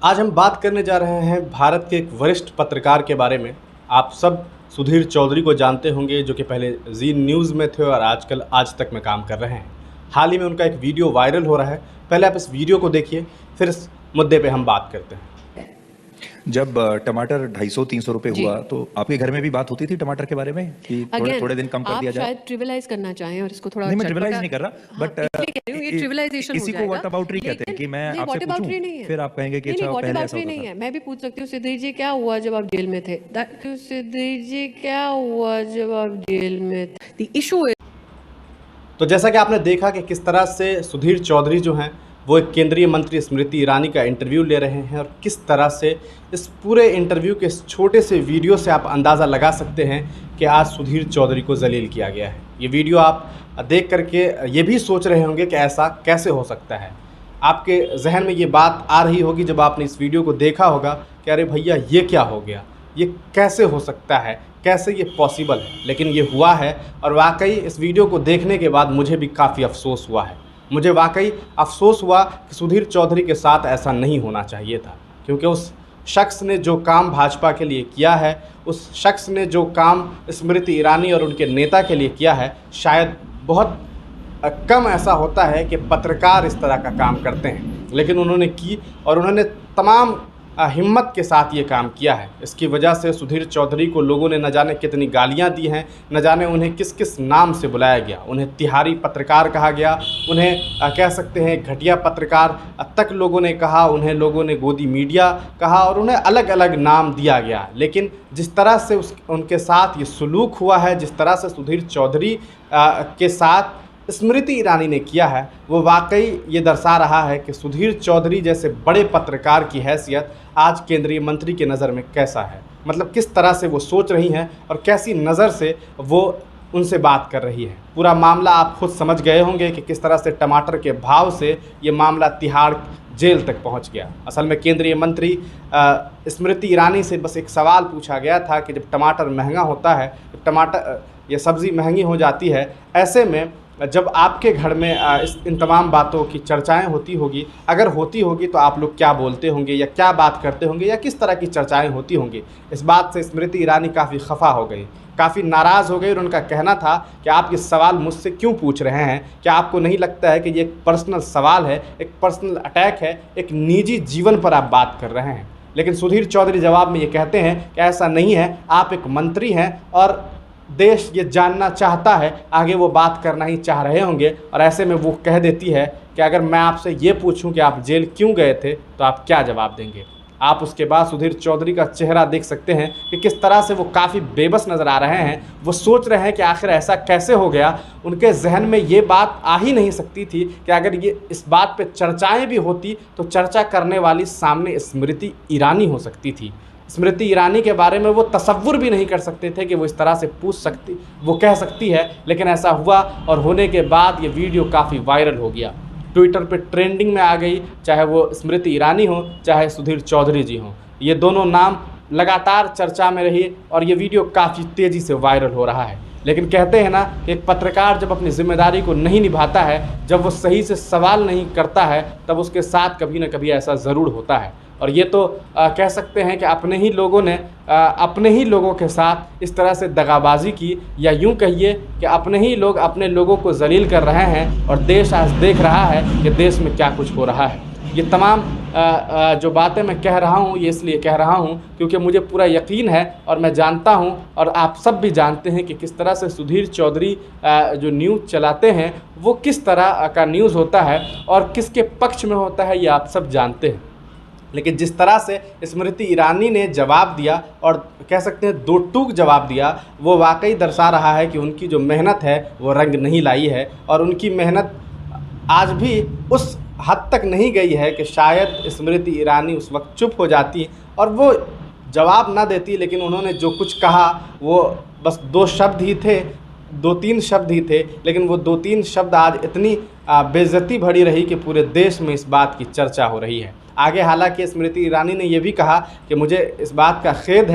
आज हम बात करने जा रहे हैं भारत के एक वरिष्ठ पत्रकार के बारे में। आप सब सुधीर चौधरी को जानते होंगे, जो कि पहले जी न्यूज़ में थे और आजकल आज तक में काम कर रहे हैं। हाल ही में उनका एक वीडियो वायरल हो रहा है। पहले आप इस वीडियो को देखिए, फिर इस मुद्दे पे हम बात करते हैं। जब टमाटर 250-300 रुपए हुआ तो आपके घर में भी बात होती थी टमाटर के बारे में कि थोड़े दिन कम कर दिया जाए? आप शायद ट्रिविलाइज करना चाहें और इसको थोड़ा नहीं, मैं ट्रिविलाइज नहीं कर रहा, बट ये ट्रिविलाइजेशन इसी को व्हाट अबाउटरी कहते हैं कि मैं आपसे पूछूं, फिर आप कहेंगे कि अच्छा पहले ऐसा होता नहीं है। मैं भी पूछ सकती हूँ, सुधीर जी क्या हुआ जब आप जेल में थे? सुधीर जी क्या हुआ जब आप जेल में थे? द इशू है। तो जैसा कि आपने देखा कि किस तरह से सुधीर चौधरी जो हैं वो एक केंद्रीय मंत्री स्मृति ईरानी का इंटरव्यू ले रहे हैं, और किस तरह से इस पूरे इंटरव्यू के इस छोटे से वीडियो से आप अंदाज़ा लगा सकते हैं कि आज सुधीर चौधरी को जलील किया गया है। ये वीडियो आप देख करके ये भी सोच रहे होंगे कि ऐसा कैसे हो सकता है। आपके जहन में ये बात आ रही होगी जब आपने इस वीडियो को देखा होगा कि अरे भैया ये क्या हो गया, ये कैसे हो सकता है, कैसे ये पॉसिबल है। लेकिन ये हुआ है, और वाकई इस वीडियो को देखने के बाद मुझे भी काफ़ी अफसोस हुआ है। मुझे वाकई अफसोस हुआ कि सुधीर चौधरी के साथ ऐसा नहीं होना चाहिए था, क्योंकि उस शख्स ने जो काम भाजपा के लिए किया है, उस शख्स ने जो काम स्मृति ईरानी और उनके नेता के लिए किया है, शायद बहुत कम ऐसा होता है कि पत्रकार इस तरह का काम करते हैं। लेकिन उन्होंने की, और उन्होंने तमाम हिम्मत के साथ ये काम किया है। इसकी वजह से सुधीर चौधरी को लोगों ने न जाने कितनी गालियां दी हैं, न जाने उन्हें किस किस नाम से बुलाया गया। उन्हें तिहारी पत्रकार कहा गया, उन्हें कह सकते हैं घटिया पत्रकार तक लोगों ने कहा, उन्हें लोगों ने गोदी मीडिया कहा, और उन्हें अलग अलग नाम दिया गया। लेकिन जिस तरह से उनके साथ ये सलूक हुआ है, जिस तरह से सुधीर चौधरी के साथ स्मृति ईरानी ने किया है, वो वाकई ये दर्शा रहा है कि सुधीर चौधरी जैसे बड़े पत्रकार की हैसियत आज केंद्रीय मंत्री के नज़र में कैसा है। मतलब किस तरह से वो सोच रही हैं और कैसी नज़र से वो उनसे बात कर रही है। पूरा मामला आप खुद समझ गए होंगे कि किस तरह से टमाटर के भाव से ये मामला तिहाड़ जेल तक पहुंच गया। असल में केंद्रीय मंत्री स्मृति ईरानी से बस एक सवाल पूछा गया था कि जब टमाटर महंगा होता है, टमाटर ये सब्ज़ी महंगी हो जाती है, ऐसे में जब आपके घर में इन तमाम बातों की चर्चाएं होती होगी, अगर होती होगी तो आप लोग क्या बोलते होंगे या क्या बात करते होंगे या किस तरह की चर्चाएं होती होंगी। इस बात से स्मृति ईरानी काफ़ी खफा हो गई, काफ़ी नाराज़ हो गई, और उनका कहना था कि आप ये सवाल मुझसे क्यों पूछ रहे हैं? क्या आपको नहीं लगता है कि ये एक पर्सनल सवाल है, एक पर्सनल अटैक है, एक निजी जीवन पर आप बात कर रहे हैं? लेकिन सुधीर चौधरी जवाब में ये कहते हैं कि ऐसा नहीं है, आप एक मंत्री हैं और देश ये जानना चाहता है, आगे वो बात करना ही चाह रहे होंगे। और ऐसे में वो कह देती है कि अगर मैं आपसे ये पूछूं कि आप जेल क्यों गए थे तो आप क्या जवाब देंगे? आप उसके बाद सुधीर चौधरी का चेहरा देख सकते हैं कि किस तरह से वो काफ़ी बेबस नज़र आ रहे हैं। वो सोच रहे हैं कि आखिर ऐसा कैसे हो गया। उनके जहन में ये बात आ ही नहीं सकती थी कि अगर ये इस बात पे चर्चाएं भी होती तो चर्चा करने वाली सामने स्मृति ईरानी हो सकती थी। स्मृति ईरानी के बारे में वो तसव्वुर भी नहीं कर सकते थे कि वो इस तरह से पूछ सकती, वो कह सकती है। लेकिन ऐसा हुआ, और होने के बाद ये वीडियो काफ़ी वायरल हो गया, ट्विटर पे ट्रेंडिंग में आ गई। चाहे वो स्मृति ईरानी हो, चाहे सुधीर चौधरी जी हों, ये दोनों नाम लगातार चर्चा में रही, और ये वीडियो काफ़ी तेज़ी से वायरल हो रहा है। लेकिन कहते हैं ना कि एक पत्रकार जब अपनी जिम्मेदारी को नहीं निभाता है, जब वो सही से सवाल नहीं करता है, तब उसके साथ कभी ना कभी ऐसा ज़रूर होता है। और ये तो कह सकते हैं कि अपने ही लोगों ने अपने ही लोगों के साथ इस तरह से दगाबाजी की, या यूं कहिए कि अपने ही लोग अपने लोगों को जलील कर रहे हैं, और देश आज देख रहा है कि देश में क्या कुछ हो रहा है। ये तमाम जो बातें मैं कह रहा हूँ, ये इसलिए कह रहा हूँ क्योंकि मुझे पूरा यकीन है, और मैं जानता हूँ, और आप सब भी जानते हैं कि किस तरह से सुधीर चौधरी जो न्यूज़ चलाते हैं वो किस तरह का न्यूज़ होता है और किसके पक्ष में होता है, ये आप सब जानते हैं। लेकिन जिस तरह से स्मृति ईरानी ने जवाब दिया, और कह सकते हैं दो टूक जवाब दिया, वो वाकई दर्शा रहा है कि उनकी जो मेहनत है वो रंग नहीं लाई है, और उनकी मेहनत आज भी उस हद तक नहीं गई है कि शायद स्मृति ईरानी उस वक्त चुप हो जाती और वो जवाब ना देती। लेकिन उन्होंने जो कुछ कहा वो बस 2 शब्द ही थे, 2-3 शब्द ही थे, लेकिन वो 2-3 शब्द आज इतनी बेइज्जती भरी रही कि पूरे देश में इस बात की चर्चा हो रही है। आगे हालांकि स्मृति ईरानी ने यह भी कहा कि मुझे इस बात का खेद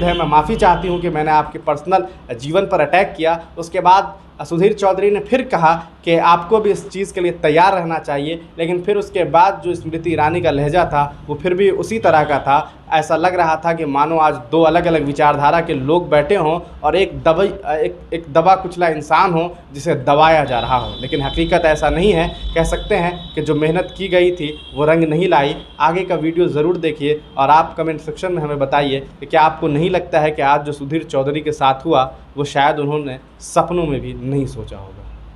है, मैं माफ़ी चाहती हूं कि मैंने आपके पर्सनल जीवन पर अटैक किया। उसके बाद सुधीर चौधरी ने फिर कहा कि आपको भी इस चीज़ के लिए तैयार रहना चाहिए, लेकिन फिर उसके बाद जो स्मृति ईरानी का लहजा था वो फिर भी उसी तरह का था। ऐसा लग रहा था कि मानो आज दो अलग अलग विचारधारा के लोग बैठे हों और एक दबा कुचला इंसान हो जिसे दबाया जा रहा हो। लेकिन हकीकत ऐसा नहीं है। कह सकते हैं कि जो मेहनत की गई थी वो रंग नहीं लाई। आगे का वीडियो ज़रूर देखिए और आप कमेंट सेक्शन में हमें बताइए कि क्या आपको नहीं लगता है कि आज जो सुधीर चौधरी के साथ हुआ वो शायद उन्होंने सपनों में भी नहीं सोचा होगा।